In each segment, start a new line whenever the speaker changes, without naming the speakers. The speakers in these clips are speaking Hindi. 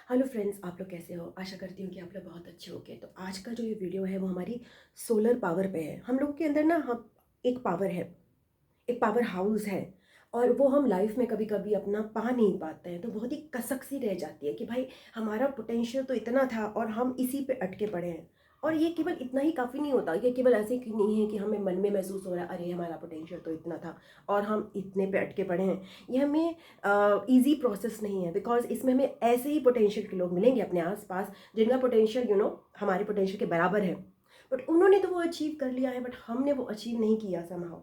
हेलो फ्रेंड्स, आप लोग कैसे हो? आशा करती हूँ कि आप लोग बहुत अच्छे होंगे। तो आज का जो ये वीडियो है वो हमारी सोलर पावर पे है। हम लोग के अंदर ना हम एक पावर है, एक पावर हाउस है, और वो हम लाइफ में कभी कभी अपना पा नहीं पाते हैं। तो बहुत ही कसक सी रह जाती है कि भाई हमारा पोटेंशियल तो इतना था और हम इसी पे अटके पड़े हैं। और ये केवल इतना ही काफ़ी नहीं होता, ये केवल ऐसे ही नहीं है कि हमें मन में महसूस हो रहा है अरे हमारा पोटेंशियल तो इतना था और हम इतने पे अटके पड़े हैं। ये हमें ईजी प्रोसेस नहीं है, बिकॉज इसमें हमें ऐसे ही पोटेंशियल के लोग मिलेंगे अपने आसपास जिनका पोटेंशियल हमारे पोटेंशियल के बराबर है, बट उन्होंने तो वो अचीव कर लिया है, बट हमने वो अचीव नहीं किया समहाउ।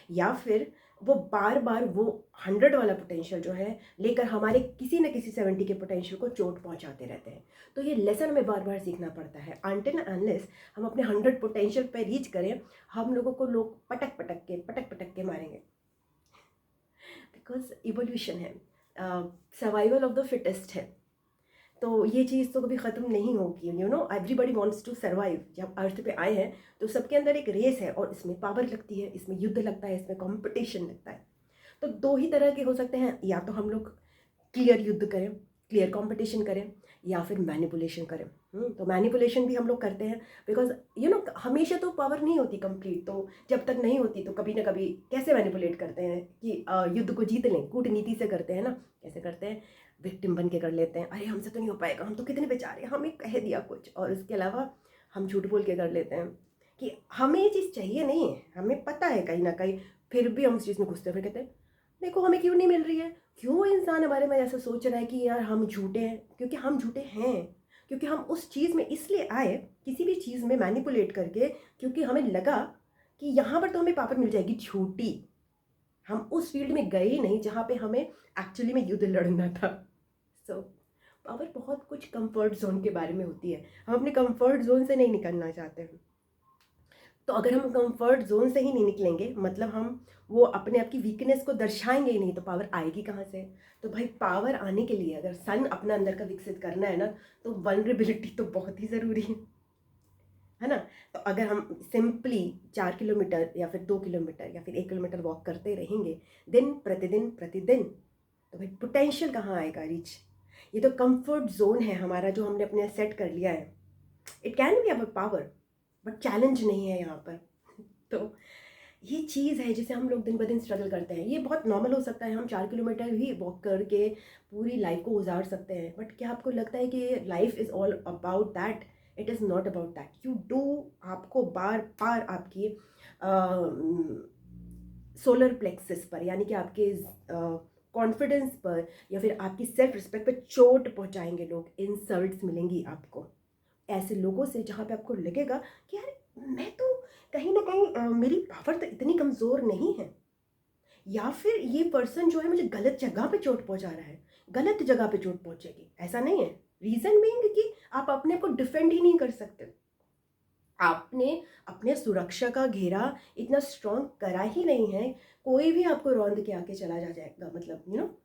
या फिर वो बार बार वो 100 वाला पोटेंशियल जो है लेकर हमारे किसी न किसी 70 के पोटेंशियल को चोट पहुंचाते रहते हैं। तो ये लेसन हमें बार बार सीखना पड़ता है अनटिल अनलेस हम अपने 100 पोटेंशियल पे रीच करें। हम लोगों को लोग पटक पटक के मारेंगे, बिकॉज इवोल्यूशन है, सर्वाइवल ऑफ द फिटेस्ट है। तो ये चीज़ तो कभी ख़त्म नहीं होगी। Everybody wants to survive. जब अर्थ पे आए हैं तो सबके अंदर एक रेस है और इसमें पावर लगती है, इसमें युद्ध लगता है, इसमें कंपटीशन लगता है। तो दो ही तरह के हो सकते हैं, या तो हम लोग क्लियर युद्ध करें, क्लियर कंपटीशन करें, या फिर मैनिपुलेशन करें। तो मैनिपुलेशन भी हम लोग करते हैं, बिकॉज हमेशा तो पावर नहीं होती कंप्लीट। तो जब तक नहीं होती तो कभी ना कभी कैसे मैनिपुलेट करते हैं कि युद्ध को जीत लें, कूटनीति से करते हैं ना। कैसे करते हैं? विक्टिम बन के कर लेते हैं, अरे हमसे तो नहीं हो पाएगा, हम तो कितने बेचारे, हमें कह दिया कुछ। और उसके अलावा हम झूठ बोल के कर लेते हैं कि हमें ये चीज़ चाहिए नहीं है, हमें पता है कहीं ना कहीं, फिर भी हम उस चीज़ में घुसते हैं। फिर कहते हैं देखो हमें क्यों नहीं मिल रही है। क्यों इंसान हमारे में ऐसा सोच रहा है कि यार हम झूठे हैं? क्योंकि हम झूठे हैं, क्योंकि हम उस चीज़ में इसलिए आए, किसी भी चीज़ में मैनिपुलेट करके, क्योंकि हमें लगा कि यहाँ पर तो हमें पावर मिल जाएगी झूठी। हम उस फील्ड में गए ही नहीं जहाँ पे हमें एक्चुअली में युद्ध लड़ना था। सो पावर बहुत कुछ कंफर्ट जोन के बारे में होती है। हम अपने कंफर्ट जोन से नहीं निकलना चाहते हैं। तो अगर हम कंफर्ट जोन से ही नहीं निकलेंगे, मतलब हम वो अपने आप की वीकनेस को दर्शाएंगे ही नहीं, तो पावर आएगी कहाँ से? तो भाई पावर आने के लिए अगर सन अपना अंदर का विकसित करना है ना, तो वनरेबिलिटी तो बहुत ही ज़रूरी है ना। तो अगर हम सिंपली 4 किलोमीटर या फिर 2 किलोमीटर या फिर 1 किलोमीटर वॉक करते रहेंगे दिन प्रतिदिन प्रतिदिन, तो भाई पोटेंशियल कहाँ आएगा रीच? ये तो कंफर्ट जोन है हमारा जो हमने अपने सेट कर लिया है। It can be our power, but challenge नहीं है यहाँ पर। तो ये चीज़ है जिसे हम लोग दिन ब दिन स्ट्रगल करते हैं। ये बहुत नॉर्मल हो सकता है, हम 4 किलोमीटर ही वॉक करके पूरी लाइफ को गुजार सकते हैं, बट क्या आपको लगता है कि life is all about that? It is not about that. You do, आपको बार बार आपकी सोलर प्लेक्सिस पर, यानी कि आपके कॉन्फिडेंस पर या फिर आपकी सेल्फ रिस्पेक्ट पर चोट पहुंचाएंगे लोग। इंसल्ट्स मिलेंगी आपको ऐसे लोगों से जहाँ पे आपको लगेगा कि यार मैं तो कहीं ना कहीं मेरी पावर तो इतनी कमज़ोर नहीं है, या फिर ये पर्सन जो है मुझे गलत जगह पे चोट पहुंचा रहा है। गलत जगह पे चोट पहुंचेगी ऐसा नहीं है। रीज़न बीइंग कि आप अपने को डिफेंड ही नहीं कर सकते। आपने अपने सुरक्षा का घेरा इतना स्ट्रॉन्ग करा ही नहीं है। कोई भी आपको रौंद के आके चला जा जाएगा, मतलब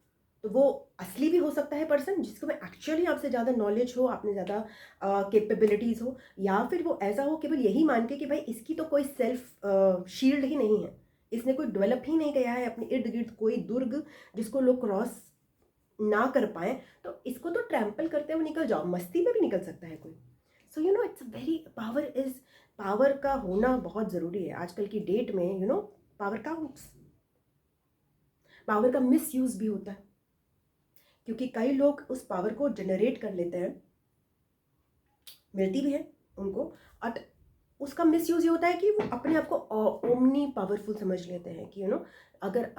तो वो असली भी हो सकता है पर्सन जिसको में एक्चुअली आपसे ज़्यादा नॉलेज हो, आपने ज़्यादा कैपेबिलिटीज़ हो, या फिर वो ऐसा हो केवल यही मान के कि भाई इसकी तो कोई सेल्फ शील्ड ही नहीं है, इसने कोई डेवलप ही नहीं किया है अपने इर्द गिर्द कोई दुर्ग जिसको लोग क्रॉस ना कर पाए। तो इसको तो ट्रैम्पल करते हुए निकल जाओ, मस्ती में भी निकल सकता है कोई। सो इट्स वेरी पावर का होना बहुत ज़रूरी है आजकल की डेट में। Power counts. पावर का मिस यूज़ भी होता है, क्योंकि कई लोग उस पावर को जनरेट कर लेते हैं, मिलती भी है उनको, और उसका मिस यूज़ ये होता है कि वो अपने आप को ओमनी पावरफुल समझ लेते हैं कि अगर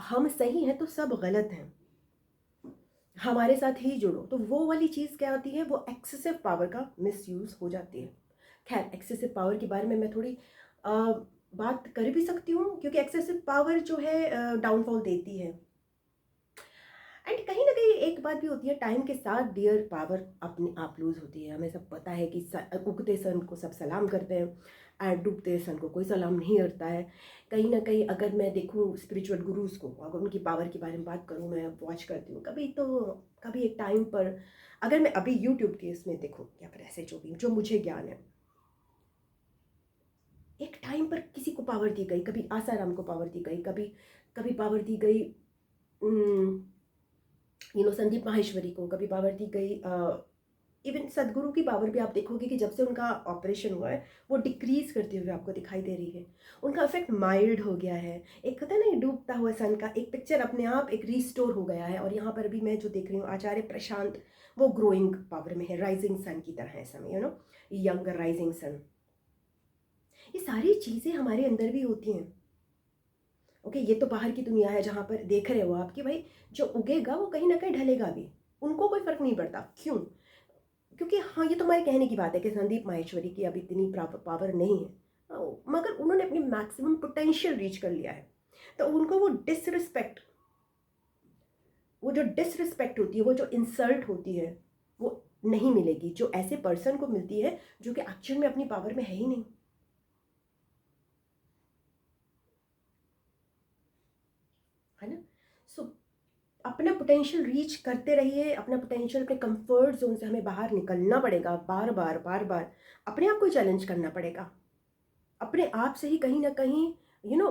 हम सही हैं तो सब गलत हैं, हमारे साथ ही जुड़ो। तो वो वाली चीज़ क्या होती है, वो एक्सेसिव पावर का मिस यूज़ हो जाती है। खैर, एक्सेसिव पावर के बारे में मैं थोड़ी बात कर भी सकती हूँ, क्योंकि एक्सेसिव पावर जो है डाउनफॉल देती है। एंड कहीं ना कहीं एक बात भी होती है, टाइम के साथ डियर पावर अपने आप लूज होती है। हमें सब पता है कि उगते सन को सब सलाम करते हैं एंड डूबते सन को कोई सलाम नहीं करता है। कहीं ना कहीं अगर मैं देखूँ स्पिरिचुअल गुरुज को, अगर उनकी पावर के बारे में बात करूँ, मैं वॉच करती हूँ कभी तो कभी एक टाइम पर, अगर मैं अभी यूट्यूब के इसमें देखूँ या फिर ऐसे जो मुझे ज्ञान है, एक टाइम पर किसी को पावर दी गई, कभी आसाराम को पावर दी गई, कभी कभी पावर दी गई संदीप माहेश्वरी को कभी पावर दी गई। इवन सदगुरु की पावर भी आप देखोगे कि जब से उनका ऑपरेशन हुआ है वो डिक्रीज करते हुए आपको दिखाई दे रही है। उनका इफेक्ट माइल्ड हो गया है। एक कहता है ना, ये डूबता हुआ सन का एक पिक्चर अपने आप एक रिस्टोर हो गया है। और यहाँ पर भी मैं जो देख रही हूँ आचार्य प्रशांत, वो ग्रोइंग पावर में है, राइजिंग सन की तरह है समय, यंग राइजिंग सन। ये सारी चीज़ें हमारे अंदर भी होती हैं। ओके, ये तो बाहर की दुनिया है जहाँ पर देख रहे हो आप कि भाई जो उगेगा वो कहीं ना कहीं ढलेगा भी, उनको कोई फर्क नहीं पड़ता। क्यों? क्योंकि हाँ, ये तो हमारे कहने की बात है कि संदीप माहेश्वरी की अब इतनी पावर नहीं है, मगर उन्होंने अपनी मैक्सिमम पोटेंशियल रीच कर लिया है। तो उनको वो जो डिसरिस्पेक्ट होती है, वो जो इंसल्ट होती है, वो नहीं मिलेगी जो ऐसे पर्सन को मिलती है जो कि एक्चुअल में अपनी पावर में है ही नहीं, है ना। सो अपना पोटेंशियल रीच करते रहिए। अपना पोटेंशियल, अपने कंफर्ट जोन से हमें बाहर निकलना पड़ेगा, बार बार बार बार अपने आप को चैलेंज करना पड़ेगा। अपने आप से ही कहीं ना कहीं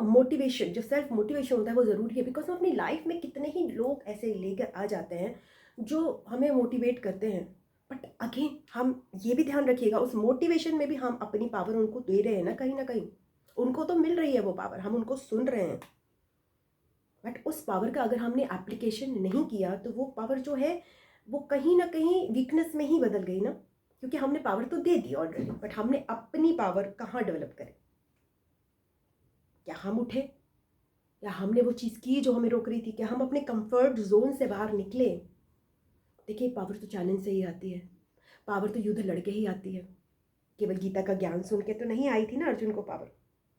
मोटिवेशन, जो सेल्फ मोटिवेशन होता है वो ज़रूरी है। बिकॉज हम अपनी लाइफ में कितने ही लोग ऐसे लेकर आ जाते हैं जो हमें मोटिवेट करते हैं, बट अगेन हम ये भी ध्यान रखिएगा उस मोटिवेशन में भी हम अपनी पावर उनको दे रहे हैं ना कहीं। उनको तो मिल रही है वो पावर, हम उनको सुन रहे हैं, बट उस पावर का अगर हमने एप्लीकेशन नहीं किया तो वो पावर जो है वो कहीं ना कहीं वीकनेस में ही बदल गई ना। क्योंकि हमने पावर तो दे दी ऑलरेडी, बट हमने अपनी पावर कहाँ डेवलप करी? क्या हम उठे? या हमने वो चीज़ की जो हमें रोक रही थी? क्या हम अपने कंफर्ट जोन से बाहर निकले? देखिए, पावर तो चैलेंज से ही आती है, पावर तो युद्ध लड़के ही आती है। केवल गीता का ज्ञान सुन के तो नहीं आई थी ना अर्जुन को पावर।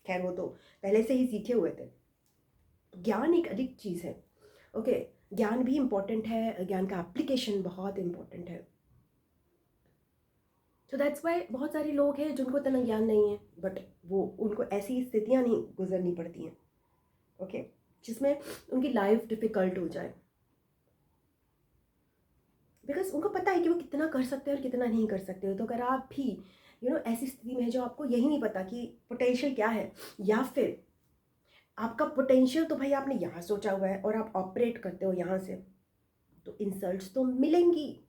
खैर, वो तो पहले से ही सीखे हुए थे। ज्ञान एक अधिक चीज़ है। ओके, ज्ञान भी इम्पॉर्टेंट है, ज्ञान का एप्लीकेशन बहुत इम्पॉर्टेंट है। सो दैट्स वाई बहुत सारे लोग हैं जिनको इतना ज्ञान नहीं है, बट वो उनको ऐसी स्थितियाँ नहीं गुजरनी पड़ती हैं, ओके, जिसमें उनकी लाइफ डिफ़िकल्ट हो जाए। बिकॉज उनको पता है कि वो कितना कर सकते हैं और कितना नहीं कर सकते हो। तो अगर आप भी ऐसी स्थिति में है जो आपको यही नहीं पता कि पोटेंशियल क्या है, या फिर आपका पोटेंशियल तो भाई आपने यहाँ सोचा हुआ है और आप ऑपरेट करते हो यहाँ से, तो इंसल्ट्स तो मिलेंगी,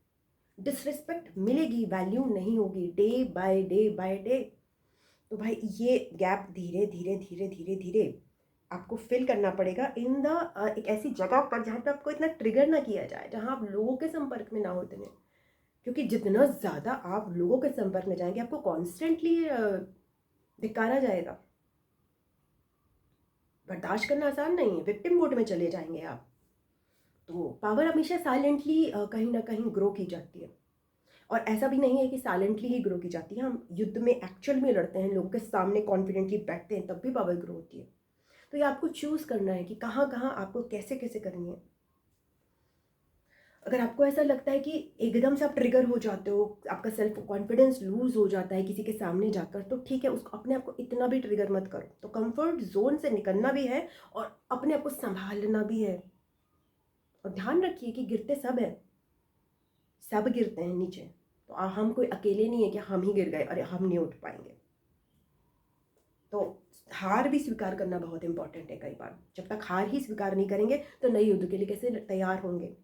डिसरिस्पेक्ट मिलेगी, वैल्यू नहीं होगी day by day by day. तो भाई ये गैप धीरे धीरे धीरे धीरे धीरे आपको फिल करना पड़ेगा इन द एक ऐसी जगह पर जहाँ पे आपको इतना ट्रिगर ना किया जाए, जहाँ आप लोगों के संपर्क में ना हो इतने। क्योंकि जितना ज़्यादा आप लोगों के संपर्क में जाएंगे आपको कॉन्स्टेंटली धिक्कारा जाएगा। बर्दाश्त करना आसान नहीं है, विक्टिम मोड में चले जाएंगे आप। तो पावर हमेशा साइलेंटली कहीं ना कहीं ग्रो की जाती है। और ऐसा भी नहीं है कि साइलेंटली ही ग्रो की जाती है, हम युद्ध में एक्चुअल में लड़ते हैं, लोगों के सामने कॉन्फिडेंटली बैठते हैं, तब भी पावर ग्रो होती है। तो ये आपको चूज़ करना है कि कहाँ कहाँ आपको कैसे कैसे करनी है। अगर आपको ऐसा लगता है कि एकदम से आप ट्रिगर हो जाते हो, आपका सेल्फ कॉन्फिडेंस लूज हो जाता है किसी के सामने जाकर, तो ठीक है, उसको अपने आप को इतना भी ट्रिगर मत करो। तो कंफर्ट जोन से निकलना भी है और अपने आप को संभालना भी है। और ध्यान रखिए कि गिरते सब हैं, सब गिरते हैं नीचे। तो हम कोई अकेले नहीं है कि हम ही गिर गए, अरे हम नहीं उठ पाएंगे। तो हार भी स्वीकार करना बहुत इंपॉर्टेंट है। कई बार जब तक हार ही स्वीकार नहीं करेंगे तो नए युद्ध के लिए कैसे तैयार होंगे?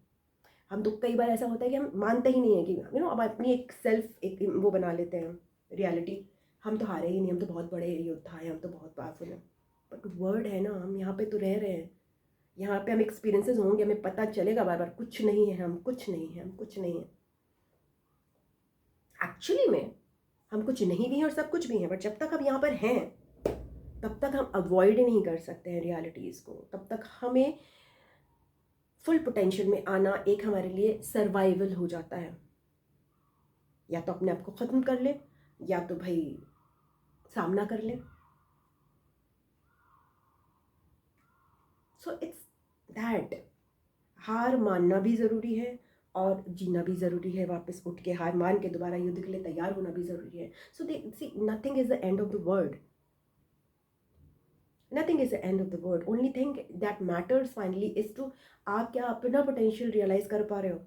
हम तो कई बार ऐसा होता है कि हम मानते ही नहीं है कि अब अपनी एक सेल्फ एक वो बना लेते हैं रियलिटी, हम तो हारे ही नहीं, हम तो बहुत बड़े योद्धा हैं, हम तो बहुत पावरफुल हैं। बट वर्ड है ना, हम यहाँ पे तो रह रहे हैं, यहाँ पे हम एक्सपीरियंसेस होंगे, हमें पता चलेगा बार बार कुछ नहीं है, हम कुछ नहीं है, हम कुछ नहीं है। एक्चुअली में हम कुछ नहीं भी हैं और सब कुछ भी हैं, बट जब तक हम यहाँ पर हैं तब तक हम अवॉइड नहीं कर सकते हैं रियलिटीज़ को। तब तक हमें फुल पोटेंशियल में आना एक हमारे लिए सर्वाइवल हो जाता है। या तो अपने आप को ख़त्म कर ले, या तो भाई सामना कर ले। सो इट्स दैट, हार मानना भी ज़रूरी है और जीना भी ज़रूरी है। वापस उठ के हार मान के दोबारा युद्ध के लिए तैयार होना भी ज़रूरी है। So they see, nothing is the end of the world, nothing is the end of the world. Only thing that matters finally is to, आप क्या अपना पोटेंशियल रियलाइज़ कर पा रहे हो,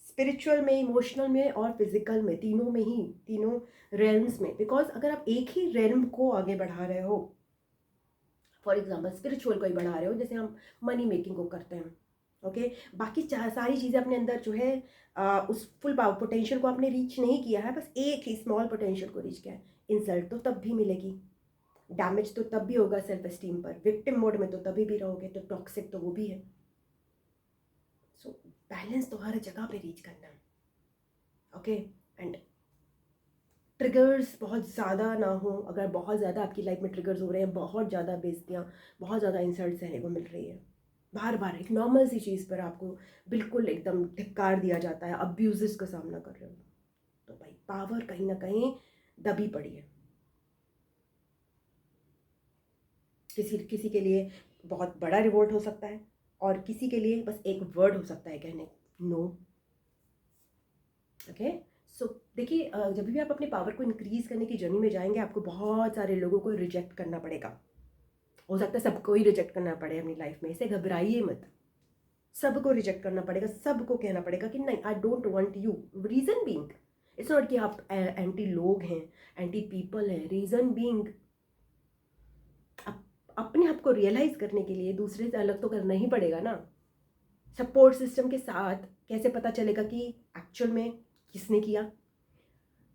स्पिरिचुअल में, इमोशनल में और फिजिकल में, तीनों में ही, तीनों रेल्म्स में। बिकॉज अगर आप एक ही रेल्म को आगे बढ़ा रहे हो, फॉर एग्जाम्पल स्पिरिचुअल को ही बढ़ा रहे हो, जैसे हम मनी मेकिंग को करते हैं, ओके। बाकी सारी चीज़ें अपने अंदर जो है उस फुल पावर पोटेंशियल को आपने रीच नहीं किया है, बस एक ही स्मॉल पोटेंशियल को रीच किया है। इंसल्ट तो तब भी मिलेगी, डैमेज तो तब भी होगा सेल्फ एस्टीम पर, विक्टिम मोड में तो तभी भी रहोगे, तो टॉक्सिक तो वो भी है। सो बैलेंस तो हर जगह पे रीच करना है। ओके। एंड ट्रिगर्स बहुत ज़्यादा ना हो, अगर बहुत ज़्यादा आपकी लाइफ में ट्रिगर्स हो रहे हैं, बहुत ज़्यादा बेइज्जतियाँ, बहुत ज़्यादा इंसल्ट सहने को मिल रही है, बार बार एक नॉर्मल सी चीज़ पर आपको बिल्कुल एकदम धिक्कार दिया जाता है, अब्यूज़ का सामना कर रहे हो, तो भाई पावर कहीं ना कहीं दबी पड़ी है। किसी किसी के लिए बहुत बड़ा रिवोल्ट हो सकता है, और किसी के लिए बस एक वर्ड हो सकता है कहने, नो। ओके। सो देखिए, जब भी आप अपने पावर को इंक्रीज करने की जर्नी में जाएंगे, आपको बहुत सारे लोगों को रिजेक्ट करना पड़ेगा। हो सकता है सबको ही रिजेक्ट करना पड़े अपनी लाइफ में, इसे घबराइए मत। सबको रिजेक्ट करना पड़ेगा, सबको कहना पड़ेगा कि नहीं, I don't want you. Reason being, it's not कि आप एंटी लोग हैं, एंटी पीपल हैं। रीजन बीइंग, अपने आप को रियलाइज करने के लिए दूसरे से अलग तो करना ही पड़ेगा ना। सपोर्ट सिस्टम के साथ कैसे पता चलेगा कि एक्चुअल में किसने किया,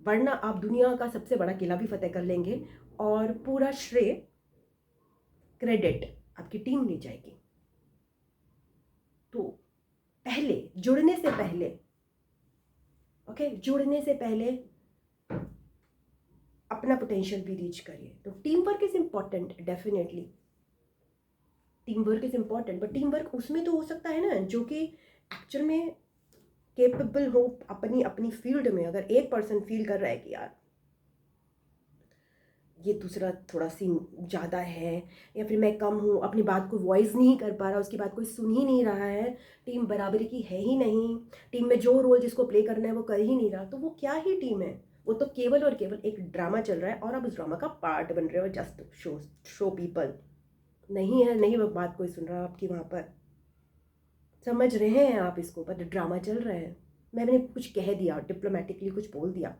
वरना आप दुनिया का सबसे बड़ा किला भी फतेह कर लेंगे और पूरा श्रेय, क्रेडिट आपकी टीम ले जाएगी। तो पहले जुड़ने से पहले, ओके, जुड़ने से पहले अपना पोटेंशियल भी रीच करिए। तो team work is important, definitely team work is important, but team work उसमें तो हो सकता है ना जो कि एक्चुअल में केपेबल हो अपनी अपनी फील्ड में। अगर एक पर्सन फील कर रहा है कि यार ये दूसरा थोड़ा सी ज़्यादा है, या फिर मैं कम हूँ, अपनी बात को वॉइस नहीं कर पा रहा, उसकी बात कोई सुन ही नहीं रहा है, टीम बराबरी की है ही नहीं, टीम में जो रोल जिसको प्ले करना है वो कर ही नहीं रहा, तो वो क्या ही टीम है। वो तो केवल और केवल एक ड्रामा चल रहा है और आप उस ड्रामा का पार्ट बन रहे हो, जस्ट शो पीपल। नहीं है, नहीं वो बात कोई सुन रहा आपकी वहाँ पर, समझ रहे हैं आप इसको, पर ड्रामा चल रहा है। मैंने कुछ कह दिया, डिप्लोमेटिकली कुछ बोल दिया,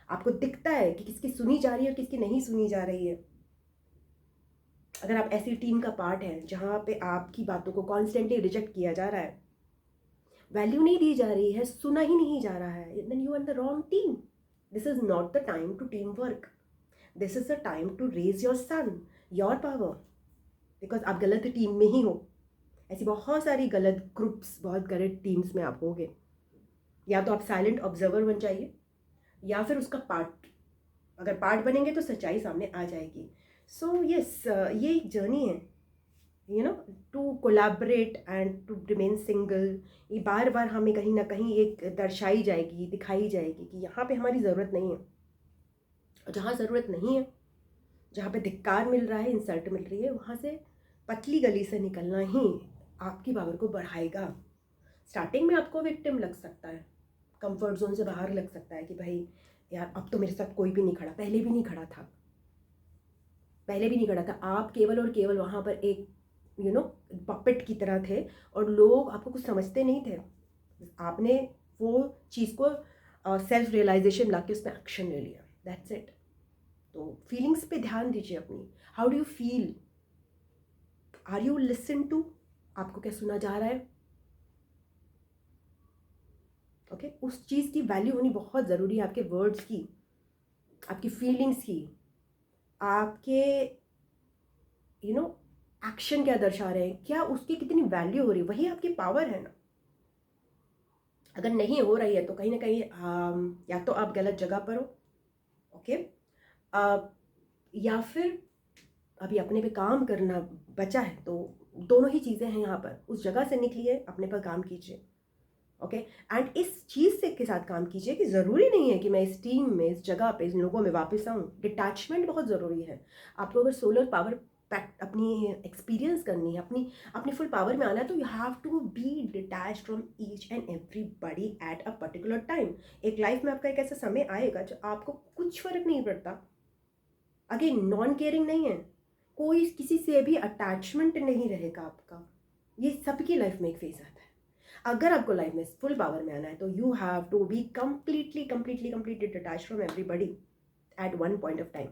आपको दिखता है कि किसकी सुनी जा रही है और किसकी नहीं सुनी जा रही है। अगर आप ऐसी टीम का पार्ट है जहाँ पे आपकी बातों को कॉन्स्टेंटली रिजेक्ट किया जा रहा है, वैल्यू नहीं दी जा रही है, सुना ही नहीं जा रहा है, then you are the wrong team. This is not the time to team work, this is the time to raise your sun, your power, because आप गलत टीम में ही हो। ऐसी बहुत सारी गलत ग्रुप्स, बहुत गलत टीम्स में आप होगे। या तो आप साइलेंट ऑब्जर्वर बन जाइए, या फिर उसका पार्ट, अगर पार्ट बनेंगे तो सच्चाई सामने आ जाएगी। सो यस, ये एक जर्नी है, you know, to collaborate and to remain single. ये बार बार हमें कहीं ना कहीं एक दर्शाई जाएगी, दिखाई जाएगी कि यहाँ पे हमारी ज़रूरत नहीं है। और जहाँ ज़रूरत नहीं है, जहाँ पे धिक्कार मिल रहा है, इंसल्ट मिल रही है, वहाँ से पतली गली से निकलना ही आपकी पावर को बढ़ाएगा। स्टार्टिंग में आपको विक्टिम लग सकता है, कंफर्ट जोन से बाहर लग सकता है कि भाई यार अब तो मेरे साथ कोई भी नहीं खड़ा, पहले भी नहीं खड़ा था, पहले भी नहीं खड़ा था। आप केवल और केवल वहाँ पर एक पपेट की तरह थे, और लोग आपको कुछ समझते नहीं थे। आपने वो चीज़ को सेल्फ रियलाइजेशन ला के उस पर एक्शन ले लिया, दैट्स इट। तो फीलिंग्स पे ध्यान दीजिए अपनी। How do you feel, are you listen to, आपको क्या सुना जा रहा है। ओके, उस चीज़ की वैल्यू होनी बहुत ज़रूरी है, आपके वर्ड्स की, आपकी फीलिंग्स की, आपके एक्शन क्या दर्शा रहे हैं, क्या उसकी कितनी वैल्यू हो रही है, वही आपकी पावर है ना। अगर नहीं हो रही है तो कहीं ना कहीं या तो आप गलत जगह पर हो, ओके, या फिर अभी अपने पे काम करना बचा है, तो दोनों ही चीज़ें हैं यहाँ पर। उस जगह से निकलिए, अपने पर काम कीजिए, ओके। एंड इस चीज़ से के साथ काम कीजिए कि ज़रूरी नहीं है कि मैं इस टीम में, इस जगह पे, इन लोगों में वापस आऊँ। डिटैचमेंट बहुत ज़रूरी है। आपको अगर सोलर पावर अपनी एक्सपीरियंस करनी है, अपनी अपनी फुल पावर में आना है, तो you have to be detach from each and everybody at a particular time. एक लाइफ में आपका एक ऐसा समय आएगा जो आपको कुछ फर्क नहीं पड़ता। अगेन, नॉन केयरिंग नहीं है, कोई किसी से भी अटैचमेंट नहीं रहेगा आपका। ये सबकी लाइफ में एक फेज आता है। अगर आपको लाइफ में फुल पावर में आना है, तो you have to be completely completely completely detach from everybody at one point of time,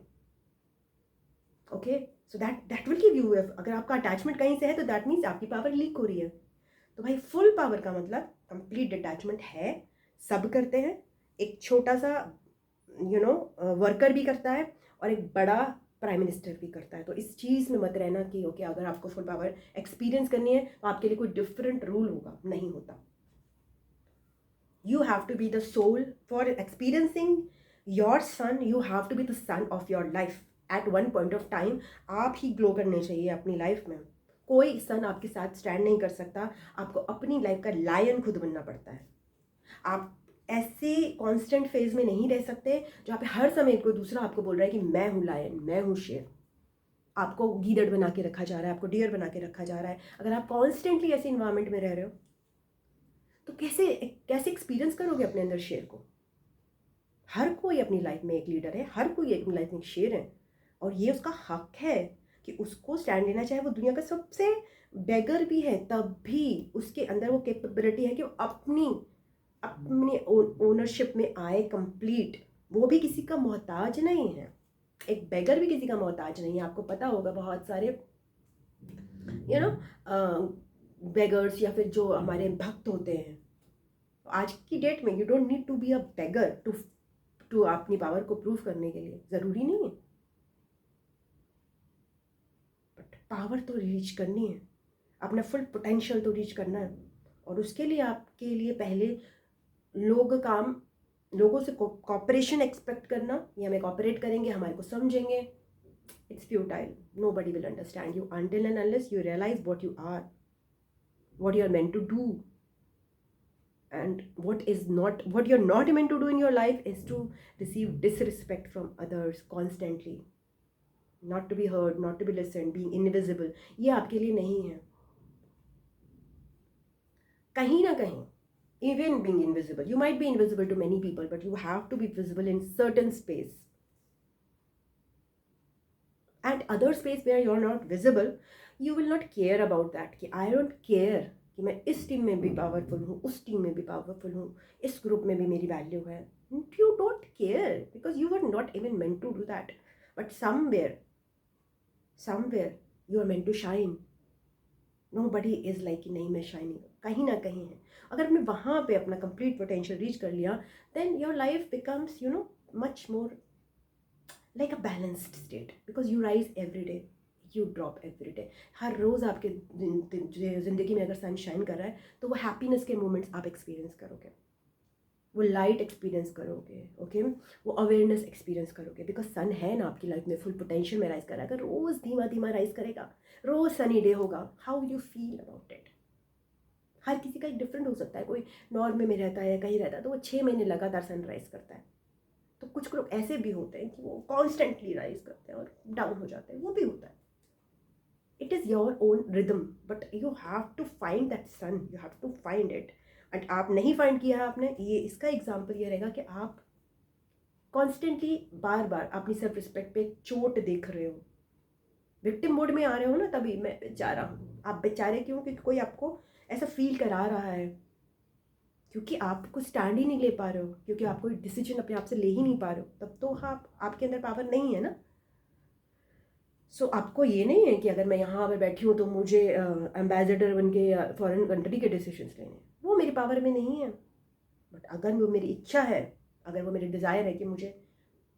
okay. So that will give you, अगर आपका अटैचमेंट कहीं से है तो दैट मीन्स आपकी पावर लीक हो रही है। तो भाई फुल पावर का मतलब कंप्लीट डिटैचमेंट है, सब करते हैं, एक छोटा सा वर्कर भी करता है और एक बड़ा प्राइम मिनिस्टर भी करता है। तो इस चीज़ में मत रहना कि ओके अगर आपको फुल पावर एक्सपीरियंस करनी है तो आपके लिए कोई डिफरेंट रूल होगा, नहीं होता। You have to be the soul for experiencing your son. You have to be the son of your life at one point of time. आप ही ग्लो करने चाहिए अपनी लाइफ में, कोई सन आपके साथ स्टैंड नहीं कर सकता। आपको अपनी लाइफ का लायन खुद बनना पड़ता है। आप ऐसे कांस्टेंट फेज में नहीं रह सकते जहाँ पे हर समय कोई दूसरा आपको बोल रहा है कि मैं हूँ लायन, मैं हूँ शेर। आपको गीदड़ बना के रखा जा रहा है, आपको डियर बना के रखा जा रहा है। अगर आप कॉन्स्टेंटली ऐसे इन्वायरमेंट में रह रहे हो तो कैसे कैसे एक्सपीरियंस करोगे अपने अंदर शेर को। हर कोई अपनी लाइफ में एक लीडर है, हर कोई अपनी लाइफ में एक शेर है, और ये उसका हक है कि उसको स्टैंड लेना। चाहे वो दुनिया का सबसे बेगर भी है तब भी उसके अंदर वो कैपेबिलिटी है कि वो अपनी अपनी ओनरशिप में आए कंप्लीट। वो भी किसी का मोहताज नहीं है, एक बेगर भी किसी का मोहताज नहीं है। आपको पता होगा बहुत सारे बेगर्स या फिर जो हमारे भक्त होते हैं, आज की डेट में you don't need to be a beggar to अपनी पावर को प्रूव करने के लिए, ज़रूरी नहीं है। बट पावर तो रीच करनी है, अपना फुल पोटेंशियल तो रीच करना है, और उसके लिए आपके लिए पहले लोगों से कॉपरेशन एक्सपेक्ट करना, ये हमें कॉपरेट करेंगे, हमारे को समझेंगे, it's futile. nobody will understand you until and unless you realize what you are, what you are meant to do, and what you're not meant to do in your life is to receive disrespect from others constantly, not to be heard, not to be listened, being invisible। ये आपके लिए नहीं है। कहीं ना कहीं even being invisible, you might be invisible to many people, but you have to be visible in certain space, and other space where you're not visible, you will not care about that कि I don't care कि मैं इस टीम में भी पावरफुल हूँ, उस टीम में भी पावरफुल हूँ, इस ग्रुप में भी मेरी वैल्यू है। You don't care because you were not even meant to do that, but somewhere you are meant to shine। Nobody is like कि नहीं मैं शाइनिंग, कहीं ना कहीं है। अगर आपने वहाँ पे अपना कंप्लीट पोटेंशियल रीच कर लिया, then your life becomes much more like a balanced state, because you rise every day, you drop every day। हर रोज़ आपके ज़िंदगी में अगर सनशाइन कर रहा है तो वो हैप्पीनेस के मोमेंट्स आप एक्सपीरियंस करोगे, वो लाइट एक्सपीरियंस करोगे, ओके, वो अवेयरनेस एक्सपीरियंस करोगे, बिकॉज सन है ना आपकी लाइफ में, फुल पोटेंशियल में राइज कर रहा है। अगर रोज़ धीमा धीमा राइज करेगा, रोज़ सनी डे होगा, how you feel about it. हर किसी का एक डिफरेंट हो सकता है, कोई नॉर्वे में रहता है या कहीं रहता है तो वो 6 महीने लगातार सनराइज करता है। तो कुछ लोग ऐसे भी होते हैं कि वो कॉन्स्टेंटली राइज करते हैं और डाउन हो जाते हैं, वो भी होता है। It is your own rhythm, but you have to find that sun, you have to find it. And आप नहीं फाइंड किया है आपने, ये इसका एग्जाम्पल ये रहेगा कि आप कॉन्स्टेंटली बार बार अपनी सेल्फ रिस्पेक्ट पे चोट देख रहे हो, विक्टिम मोड में आ रहे हो ना, तभी मैं बेचारा हूँ। आप बेचारे क्यों? क्योंकि कोई आपको ऐसा फील करा रहा है, क्योंकि आप कुछ स्टैंड ही नहीं ले पा रहे हो, क्योंकि आप कोई डिसीजन अपने आप से ले ही नहीं पा रहे हो, तब तो आपके अंदर पावर नहीं है ना। सो आपको ये नहीं है कि अगर मैं यहाँ पर बैठी हूँ तो मुझे एम्बेसडर बन के या फॉरेन कंट्री के डिसीजंस लेने, वो मेरी पावर में नहीं है। बट अगर वो मेरी इच्छा है, अगर वो मेरी डिज़ायर है कि मुझे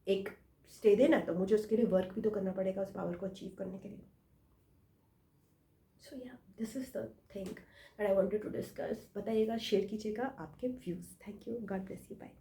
एक स्टे देना, तो मुझे उसके लिए वर्क भी तो करना पड़ेगा उस पावर को अचीव करने के लिए। So yeah this is the thing that I wanted to discuss. बताइएगा, शेयर कीजिएगा आपके views. Thank you, God bless you, bye.